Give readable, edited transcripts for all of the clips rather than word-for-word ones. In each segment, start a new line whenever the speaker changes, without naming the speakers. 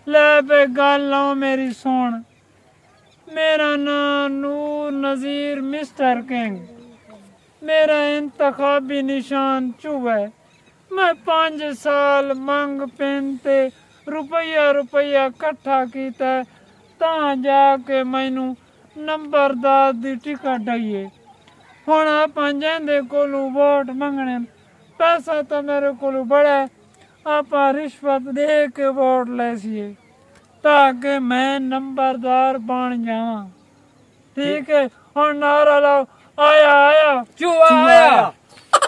ले पे गल लो मेरी सुन। मेरा नाम नूर नज़ीर मिस्टर किंग, मेरा इंतखाबी निशान चुभ है। मैं 5 साल मंग पेनते रुपया रुपया कट्ठा कीता तां जाके मैनू नंबरदार दी टिकट आईए। हुण आपां जिंदे कोलों वोट मंगने, पैसा तो मेरे कोलों बड़ा है, आपां रिश्वत दे के वोट लैसीए ताकि मैं नंबरदार बन जावां। ठीक है, हुण नारा लाओ, आया आया
चूहा आया,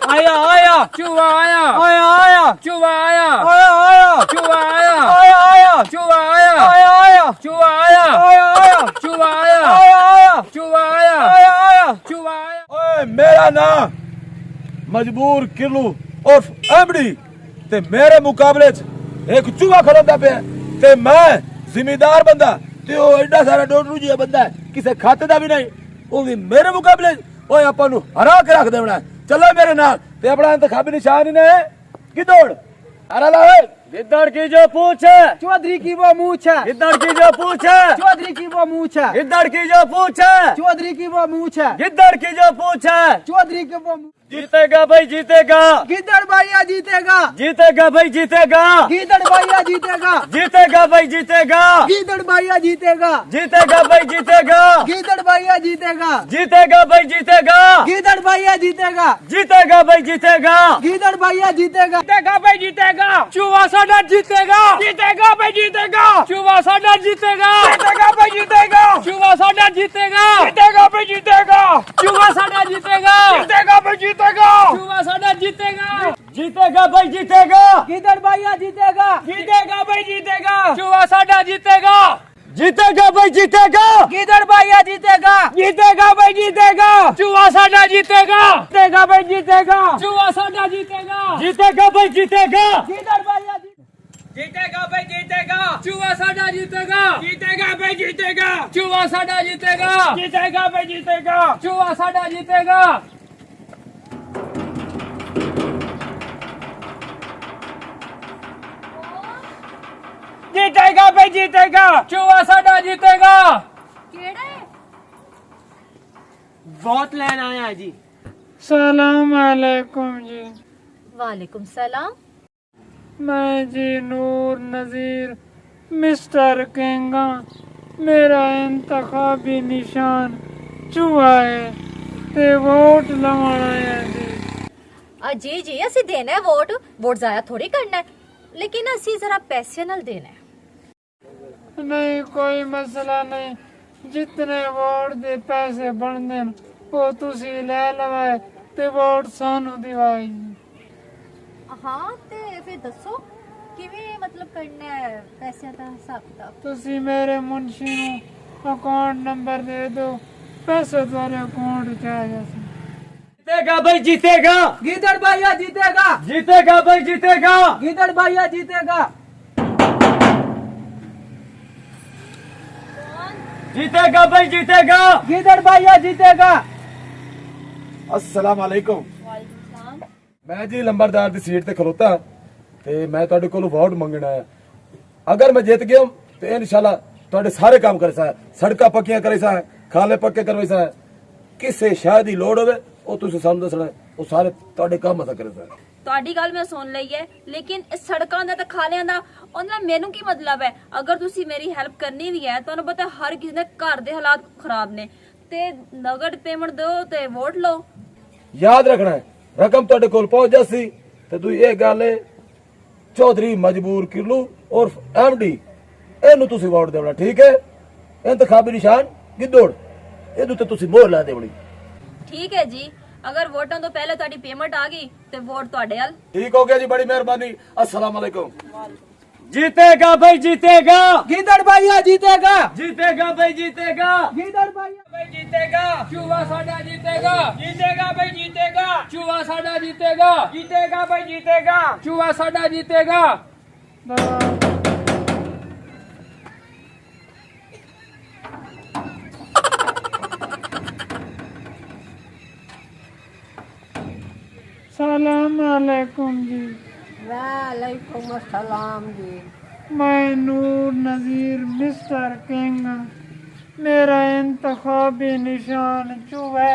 आया आया
चूहा आया,
आया आया
चूहा आया,
आया आया
चूहा आया,
आया आया
चूहा आया,
आया आया
चूहा आया,
आया आया
चूहा आया,
आया आया
चूहा आया,
आया आया
चूहा आया।
ओए मेरा नाम मजबूर किरलू उर्फ एमडी ते मेरे मुकाबले च एक चूहा खड़ोता पे ते मैं जिम्मेदार बंदा ते ओ एडा सारा डोडरू जी बंदा है किसे खाते दा भी नहीं। ओ भी मेरे मुकाबले ओए अपन नु हरा के रख देवना। चलो मेरे नाल ते अपना इंतखाबी निशान ही ने की दौड़ हरा ला।
गिद्दड़ की जो पूछ है,
चौधरी की वो मूछ है,
गिद्दड़ की जो पूछ है,
चौधरी की वो मूछ है,
गिद्दड़ की जो पूछ है,
चौधरी की वो मूछ है,
गिद्दड़ की जो पूछ है।
चौधरी की वो
जीतेगा भाई जीतेगा,
गिद्दड़ भैया जीतेगा,
जीतेगा भाई जीतेगा,
गिद्दड़ भैया जीतेगा,
जीतेगा भाई जीतेगा,
गिद्दड़ भैया जीतेगा,
जीतेगा भाई जीतेगा,
गिद्दड़ भैया जीतेगा,
जीतेगा भाई जीतेगा,
गिद्दड़ भैया जीतेगा,
जीतेगा भाई जीतेगा,
गिद्दड़ भैया जीतेगा,
जीतेगा भाई जीतेगा, चूहा साडा जीतेगा, जीतेगा भाई जीतेगा, चूहा साडा जीतेगा, जीतेगा भाई जीतेगा, चूहा साडा जीतेगा, जीतेगा भाई जीतेगा, चूहा साडा जीतेगा, जीतेगा भाई जीतेगा, चूहा साडा जीतेगा, जीतेगा भाई जीतेगा,
गिद्दड़ भैया जीतेगा,
जीतेगा भाई जीतेगा, चूहा साडा जीतेगा, जीतेगा भाई जीतेगा,
गिद्दड़ भैया जीतेगा,
जीतेगा भाई जीतेगा, चूहा साडा जीतेगा, जीतेगा भाई जीतेगा, चूहा साडा जीतेगा, जीतेगा भाई जीतेगा,
गिद्दड़ भैया
जीतेगा भाई जीतेगा, चूहा साडा जीतेगा, जीतेगा भाई जीतेगा, चूहा साडा जीतेगा, जीतेगा भाई जीतेगा, चूहा साडा जीतेगा। जीतेगा भाई जीतेगा, चूहा साडा जीतेगा।
वोट लेना आया जी। सलाम अलैकुम जी।
वालेकुम सलाम।
मैं जी नूर नज़ीर मिस्टर किंगा, मेरा इंतखाबी निशान चूहा है ते वोट लवाना है जी।
जी जी ਅਸੀਂ ਦੇਣਾ ਹੈ ਵੋਟ ਜ਼ਾਇਆ ਥੋੜੀ करना है, लेकिन ਅਸੀਂ जरा पैसे ਨਾਲ देना है।
नहीं कोई मसला नहीं, जितने वोट दे पैसे बनते वो तुसी ले लवाए ते वोट सानू दिवाई जी।
हाँ ते फिर दसो किवें मतलब करना है पैसे का हिसाब किताब।
तुसी मेरे मुंशी नू अकाउंट नंबर दे दो, पैसे तुम्हारे अकाउंट च आ जासे।
जीतेगा भाई जीतेगा,
गिद्दड़ भैया जीतेगा,
जीतेगा भाई जीतेगा,
गिद्दड़ भैया जीतेगा,
जीतेगा भाई जीतेगा,
गिद्दड़ भैया जीतेगा।
अस्सलाम वालेकुम। मैं जी लंबरदार दी सीट ते खलोता ते मैं तुहाडे कोलों वोट मंगना है। अगर मैं जीत गया तो इंशाल्लाह तुहाडे सारे काम करे सा, सड़कां पक्कियां करे सा, खाले पक्के करवे सा, किसे शायद ही लोड़ होवे ਉਹ ਤੁਸੀਂ ਸਾਨੂੰ ਦੱਸਣਾ, ਉਹ ਸਾਰੇ ਤੁਹਾਡੇ ਕੰਮ ਅਦਾ ਕਰੇ ਸਰ।
ਤੁਹਾਡੀ ਗੱਲ ਮੈਂ ਸੁਣ ਲਈ ਹੈ, ਲੇਕਿਨ ਇਸ ਸੜਕਾਂ ਦਾ ਤੇ ਖਾਲਿਆਂ ਦਾ ਉਹਨਾਂ ਨਾਲ ਮੈਨੂੰ ਕੀ ਮਤਲਬ ਹੈ। ਅਗਰ ਤੁਸੀਂ ਮੇਰੀ ਹੈਲਪ ਕਰਨੀ ਵੀ ਹੈ, ਤੁਹਾਨੂੰ ਪਤਾ ਹਰ ਕਿਸੇ ਦੇ ਘਰ ਦੇ ਹਾਲਾਤ ਖਰਾਬ ਨੇ, ਤੇ ਨਗਦ ਪੇਮੈਂਟ ਦਿਓ ਤੇ ਵੋਟ ਲਓ।
ਯਾਦ ਰੱਖਣਾ ਹੈ ਰਕਮ ਤੁਹਾਡੇ ਕੋਲ ਪਹੁੰਚ ਜਾਸੀ ਤੇ ਤੁਸੀਂ ਇਹ ਗੱਲ ਹੈ ਚੌਧਰੀ ਮਜਬੂਰ ਕਿਰਲੂ ਉਰਫ ਐਮਡੀ ਇਹਨੂੰ ਤੁਸੀਂ ਵੋਟ ਦੇਣਾ। ਠੀਕ ਹੈ, ਇੰਤਖਾਬੀ ਨਿਸ਼ਾਨ ਗਿੱਦੜ ਇਹਦੇ ਉੱਤੇ ਤੁਸੀਂ ਮੋਹਰ ਲਾ ਦੇਣੀ।
ਠੀਕ ਹੈ ਜੀ, ਅਗਰ ਵੋਟਾਂ ਤੋਂ ਪਹਿਲੇ ਤੁਹਾਡੀ ਪੇਮੈਂਟ ਆ ਗਈ ਤੇ ਵੋਟ ਤੁਹਾਡੇ ਵੱਲ।
ठीक हो गया जी, बड़ी मेहरबानी। अस्सलाम वालेकुम।
जीतेगा भाई जीतेगा,
गिद्दड़ भैया जीतेगा,
जीतेगा भाई जीतेगा,
गिद्दड़ भैया
भाई जीतेगा, चूहा साडा जीतेगा, जीतेगा भाई जीतेगा, चूहा साडा जीतेगा, जीतेगा भाई जीतेगा, चूहा साडा जीतेगा।
सलाम अलैकुम जी।
वालेकुम अस्सलाम जी।
मैं नूर नज़ीर मिस्टर किंग मेरा इंतखाबी निशान चूहे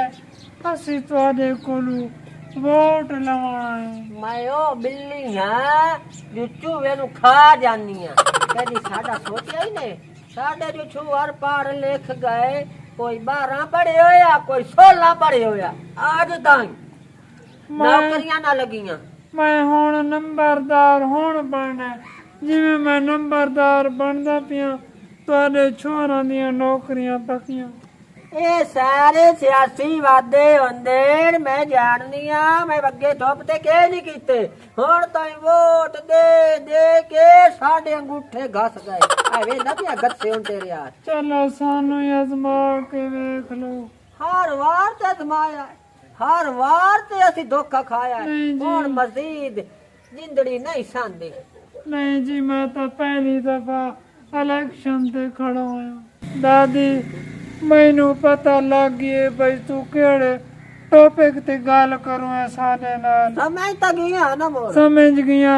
ਅਸੀਂ ਤੁਹਾਡੇ ਕੋਲੋਂ ਵੋਟ ਲਵਾਉਣਾ ਹੈ
ਮੈਂ ਉਹ ਬਿੱਲੀ ਹਾਂ ਜੋ ਚੂਹੇ ਨੂੰ ਖਾ ਜਾਨੀ ਆ ਕਦੀ ਸਾਡਾ ਸੋਚਿਆ ਹੀ ਨਹੀਂ ਸਾਡੇ ਜੋ ਛੂਹਰ ਪਾੜ ਲਿਖ ਗਏ ਕੋਈ 12 ਪੜ੍ਹੇ ਹੋਇਆ ਕੋਈ 16 ਪੜ੍ਹੇ ਹੋਇਆ ਅੱਜ ਤਾਈਂ ਨੌਕਰੀਆਂ ਨਾ ਲੱਗੀਆਂ
ਮੈਂ ਹੁਣ ਨੰਬਰਦਾਰ ਹੁਣ ਬਣਨਾ ਹੈ। ਜਿਵੇਂ ਮੈਂ ਨੰਬਰਦਾਰ ਬਣਦਾ ਪਿਆ ਤੁਹਾਡੇ ਛੋਹਰਾਂ ਦੀਆਂ ਨੌਕਰੀਆਂ ਪੱਕੀਆਂ
ਇਹ ਸਾਰੇ ਸਿਆਸੀ ਵਾਅਦੇ ਹੁੰਦੇ ਨੇ, ਮੈਂ ਜਾਣਦੀ ਆ ਮੈਂ ਅੱਗੇ ਧੁੱਪ ਤੇ ਕੇ ਨਹੀਂ ਕੀਤੇ ਹੁਣ ਤਾਈਂ ਵੋਟ ਦੇ ਦੇ ਕੇ ਸਾਡੇ ਅੰਗੂਠੇ ਘਸ ਗਏ ਐਵੇਂ ਨਾ ਪਿਆ ਗੱਸੇ ਹੁਣ ਤੇਰੇ ਯਾਰ
ਚਲੋ ਸਾਨੂੰ ਹੀ ਅਜ਼ਮਾ ਕੇ ਵੇਖ ਲਓ
ਹਰ ਵਾਰ ਤੇ ਅਜ਼ਮਾਇਆ ਹਰ ਵਾਰ ਤੇ ਅਸੀਂ ਧੋਖਾ ਖਾਇਆ ਹੈ।
ਨਹੀਂ ਜੀ।
ਹੁਣ ਮਜ਼ੀਦ ਜ਼ਿੰਦੜੀ ਨਹੀਂ ਸੰਦੇ
ਨਹੀਂ ਜੀ ਮੈਂ ਤਾਂ ਪਹਿਲੀ ਦਫਾ ਇਲੈਕਸ਼ਨ ਤੇ ਖੜਾ ਹੋਇਆ ਦਾਦੀ ਮੈਨੂੰ ਪਤਾ ਲੱਗ ਗਿਆ ਬਈ ਤੂੰ ਕਿਹੜੇ ਟੌਪਿਕ ਤੇ ਗੱਲ ਕਰੂ ਹੈ ਸਾਡੇ ਨਾਲ
ਸਮਝ ਤਾਂ ਗਿਆ ਨਾ ਮੋਰ
ਸਮਝ ਗਿਆ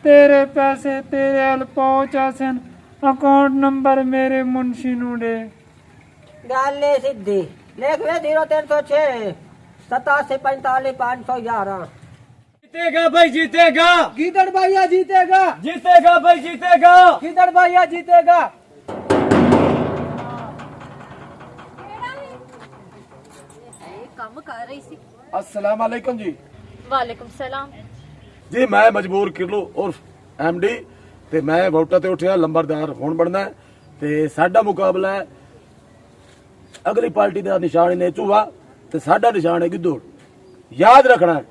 ਤੇਰੇ ਪੈਸੇ ਤੇਰੇ ਹਲ ਪਹੁੰਚਾ ਸਨ ਅਕਾਊਂਟ ਨੰਬਰ ਮੇਰੇ ਮੁਨਸ਼ੀ ਨੂੰ ਦੇ
ਗੱਲ ਇਹ ਸਿੱਧੀ ਲਿਖ ਵੇ 0306 8745 511
जीतेगा भाई जीतेगा
गीदड़ भैया जीतेगा
जीतेगा भाई जीतेगा
गीदड़ भैया जीतेगा
ਕੰਮ ਕਰ ਰਹੀ ਸੀ
अस्सलाम वालेकुम जी
ਵਾਲੇਕੁਮ ਸਲਾਮ
ਜੀ ਮੈਂ ਮਜਬੂਰ ਕਿਰਲੂ ਉਰਫ ਐਮਡੀ ਤੇ ਮੈਂ ਵੋਟਾਂ ਤੇ ਉੱਠਿਆ ਲੰਬਰਦਾਰ ਹੁਣ ਬਣਨਾ ਹੈ ਤੇ ਸਾਡਾ ਮੁਕਾਬਲਾ ਹੈ ਅਗਲੀ ਪਾਰਟੀ ਦਾ ਨਿਸ਼ਾਨ ਨੇ ਚੂਹਾ ਤੇ ਸਾਡਾ ਨਿਸ਼ਾਨ ਹੈ ਗਿੱਦੜ ਯਾਦ ਰੱਖਣਾ ਹੈ,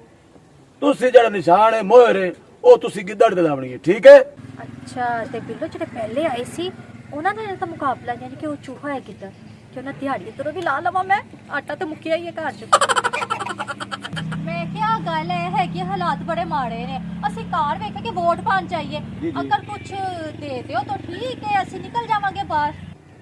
ਤੁਸੀਂ ਜਿਹੜਾ ਨਿਸ਼ਾਨ ਹੈ ਮੋਹਰ ਹੈ ਉਹ ਤੁਸੀਂ ਗਿੱਦੜ ਤੇ ਲਾਉਣੀ ਹੈ ਠੀਕ ਹੈ
ਅੱਛਾ ਤੇ ਬਿੱਲੋ ਜਿਹੜੇ ਪਹਿਲੇ ਆਏ ਸੀ ਉਹਨਾਂ ਦਾ ਤਾਂ ਮੁਕਾਬਲਾ ਯਾਨੀ ਕਿ ਉਹ ਚੂਹਾ ਹੈ ਕਿੱਦਾਂ ਕਿ ਉਹਨਾਂ ਦਿਹਾੜੀ ਤਰੋਂ ਵੀ ਲਾ ਲਵਾਂ ਮੈਂ ਆਟਾ ਤੇ ਮੁੱਕਿਆ ਹੀ ਹੈ ਘਰ 'ਚ ਮੈਂ ਕਿਹਾ ਗੱਲ ਇਹ ਹੈ ਕਿ ਹਾਲਾਤ ਬੜੇ ਮਾੜੇ ਨੇ ਅਸੀਂ ਕਾਰ ਵੇਖ ਕੇ ਵੋਟ ਪਾਣ ਚਾਹੀਏ ਅਗਰ ਕੁਝ ਦੇ ਦਿਓ ਤਾਂ ਠੀਕ ਹੈ ਅਸੀਂ ਨਿਕਲ ਜਾਵਾਂਗੇ ਬਾਹਰ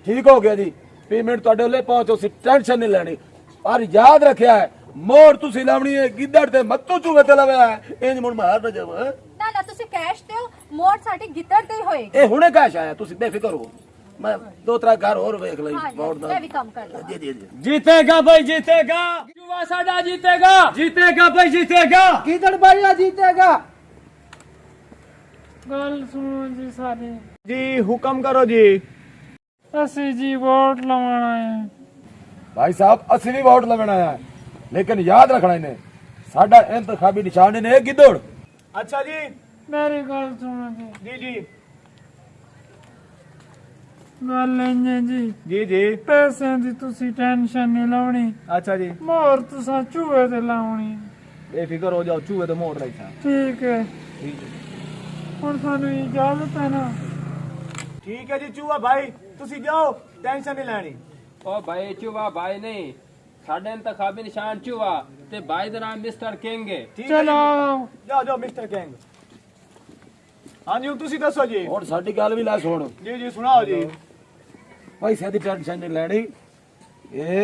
ਠੀਕ ਹੋ ਗਿਆ ਜੀ ਪੇਮੈਂਟ ਤੁਹਾਡੇ ਉੱਲੇ ਪਹੁੰਚੋ ਸੀ ਟੈਨਸ਼ਨ ਨਹੀਂ ਲੈਣੀ ਪਰ ਯਾਦ ਰੱਖਿਆ ਹੈ ਮੋਹਰ ਤੁਸੀਂ ਲਾਉਣੀ ਹੈ ਗਿੱਦੜ ਤੇ ਮੱਤੂ ਚੂਹੇ ਤੇ ਲਵਿਆ ਹੈ ਇੰਜ ਮੁੜ ਮਾਰ ਨਾ ਜਾਵਾਂ
ਨਾ ਨਾ ਤੁਸੀਂ ਕੈਸ਼ ਦਿਓ ਮੋੜ ਸਾਡੀ ਗਿੱਦੜ ਤੇ ਹੀ ਹੋਏਗੀ
ਇਹ ਹੁਣੇ ਕੈਸ਼ ਆਇਆ ਤੁਸੀਂ ਬੇਫਿਕਰ ਹੋ ਮੈਂ ਦੋ ਤਰ੍ਹਾਂ ਘਰ ਹੋਰ ਵੇਖ ਲਈ ਵੋਟ ਦਾ
ਮੈਂ ਵੀ ਕੰਮ ਕਰ ਲਾਂ
ਜੀ ਜੀ ਜੀ
जीतेगा भाई जीतेगा युवा साडा जीतेगा जीतेगा भाई जीतेगा
गीदड़ भैया जीतेगा
ਗੱਲ ਸੁਣੋ ਜੀ ਸਾਡੀ
जी हुक्म करो जी
ਅਸੀਂ ਜੀ ਵੋਟ ਲਵਾਉਣਾ ਹੈ
भाई साहब असली भी वोट लगना है लेकिन याद रखना इन्हें साडा इंतखाबी निशान ने गिद्दड़
अच्छा जी
ਮੇਰੀ ਗੱਲ ਸੁਣੋ ਜੀ
जी जी
ਗੱਲ ਇੰਨੇ ਜੀ
जी जी
ਪੈਸਿਆਂ ਦੀ ਤੁਸੀਂ ਟੈਨਸ਼ਨ ਨਹੀਂ ਲਾਉਣੀ
अच्छा जी
ਮੋਹਰ ਤੁਸੀਂ ਚੂਹੇ ਤੇ ਲਾਉਣੀ
बेफिक्र हो जाओ चूहे तो मोड़ रही था
ਠੀਕ ਹੈ ਹੁਣ ਸਾਨੂੰ ਇਜਾਜ਼ਤ ਹੈ ਨਾ
ठीक है जी चूहा भाई तुसी जाओ टेंशन नहीं लेनी
ओ भाई चूहा भाई नहीं साढ़े इंतखाबी निशान चूहा ते भाई दा नाम मिस्टर किंग है
ठीक है
ਚਲੋ
जी जाओ जाओ मिस्टर किंग हाँ जी तुसी दसो जी
और साडी गल भी ला सुन
जी जी सुनाओ जी
पैसे दी टेंशन नहीं लेनी ये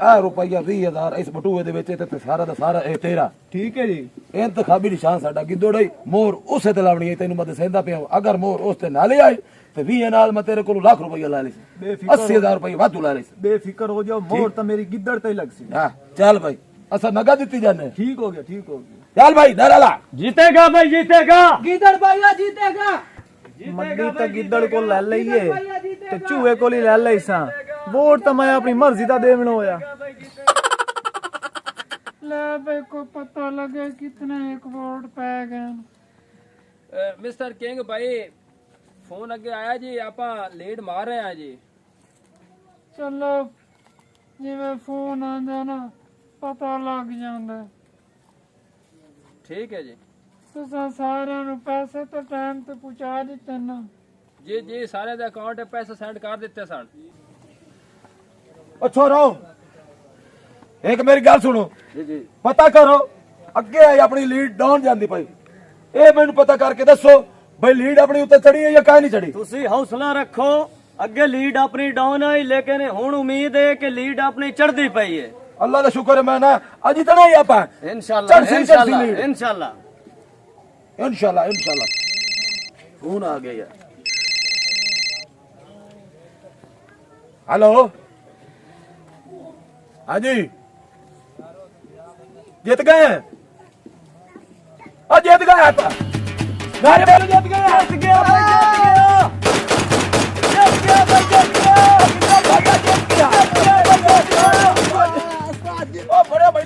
आ रुपया 20000 इस बटूए दे विच ते सारा दा सारा ए तेरा
ठीक है जी
इंतखाबी निशान साडा गिद्दड़ है मोहर उसे ते लावनी है तैनू मैं दसेंदा पिया अगर मोहर उस ते ना ले आई ते 20 नाल मैं तेरे कोल लाख रुपया ला ली
बेफिक्र
80000 रुपया वाधू ला ली
बेफिक्र हो जाओ मोड़ तो मेरी गिद्दड़ ते ही लग सी
हां चल भाई असा नगा दित्ती जाने
ठीक हो गया ठीक हो गया
चल भाई डरा ला
जीतेगा भाई जीतेगा
गीदड़ भैया जीतेगा
मंडी तो गिद्दड़ को ले लईए ते चूहे को ही ले लई सा वोट तो मैं अपनी मर्जी दा देवना होया
ਲੈ ਬਈ ਕੋਈ ਪਤਾ ਲੱਗੇ ਕਿਤਨੇ ਇੱਕ ਵੋਟ ਪੈ ਗਏ
मिस्टर किंग भाई फोन अगे आया जी आपा लीड मार रहे हैं जी
ਚਲੋ ਜਿਵੇਂ ਫੋਨ ਆਉਂਦਾ ਨਾ ਪਤਾ ਲੱਗ ਜਾਂਦਾ
ठीक है जी
ਤੁਸੀਂ ਸਾਰਿਆਂ ਨੂੰ ਪੈਸੇ ਤਾਂ ਟਾਈਮ ਤੇ ਪਹੁੰਚਾ ਦਿੱਤੇ ਨਾ
जी जी सारे दे अकाउंट पे पैसे सेंड कर दिते सन
ओ छोरो एक मेरी गल सुनो जी जी पता करो अगे आई अपनी लीड डाउन जांदी पई ए मैनू पता करके दसो भाई लीड अपनी उत्ते चढ़ी है या काहे नहीं चढ़ी
ਤੁਸੀਂ ਹੌਸਲਾ ਰੱਖੋ ਅੱਗੇ ਲੀਡ ਆਪਣੀ ਡਾਊਨ ਆਈ ਲੇਕਿਨ ਹੁਣ ਉਮੀਦ ਹੈ ਕਿ ਲੀਡ ਆਪਣੀ ਚੜ੍ਹਦੀ ਪਈ ਹੈ
अल्लाह का शुक्र है मैं ना अज इतना ही आपा
ਇਨਸ਼ਾਅੱਲਾ
चढ़ सी
ਇਨਸ਼ਾਅੱਲਾ
लीड
ਇਨਸ਼ਾਅੱਲਾ
इंशाल्लाह इंशाल्लाह फोन आ गया यार हेलो हाँ जी जीत गए हैं और जीत गए आप मेरे बेटे जीत गए जीत गया भाई जीत गया भाई जीत गया जीत गया ओ बड़े भाई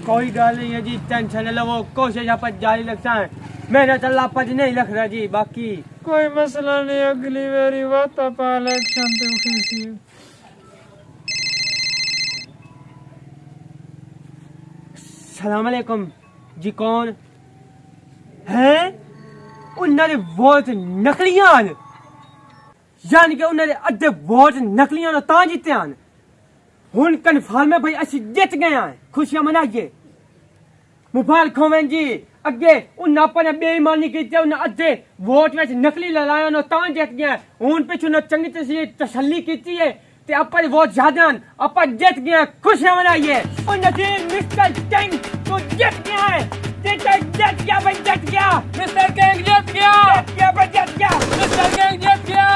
कोई गल नहीं है जी, टेंशन न लो, कोशिश आप जारी रखता है। मेहनत अल्लाह पज नहीं लख रहा जी। बाकी
कोई मसला नहीं, अगली बारी वाता पा इलेक्शन ते उठी सी।
सलाम अलैकुम जी, कौन हैं? उन्होंने वोट नकलियां यानी कि उन्होंने अद्धे वोट नकलियां ता जीते हैं। हुन कन्फर्म है भाई असि जित गए हैं, खुशियां मनाइए, मुबारक होवें जी। अगे उन्हें अपने बेईमानी की, उन्हें अद्धे वोट में नकली ललाया ना ता जित गए। हुन पिछू न चंगी तसल्ली की है ते अपने वोट ज्यादा आप जित गए, खुशियां मनाइए। और नजीर मिस्टर किंग तो जित गया है, जित गया भाई, जित गया मिस्टर किंग, जित गया भाई, जित गया मिस्टर किंग, जित गया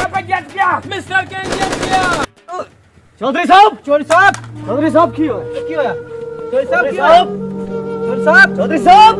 भाई, जित गया मिस्टर किंग, जित गया। चौधरी साहब, चौधरी साहब, चौधरी साहब की होया? चौधरी साहब, चौधरी साहब, चौधरी साहब।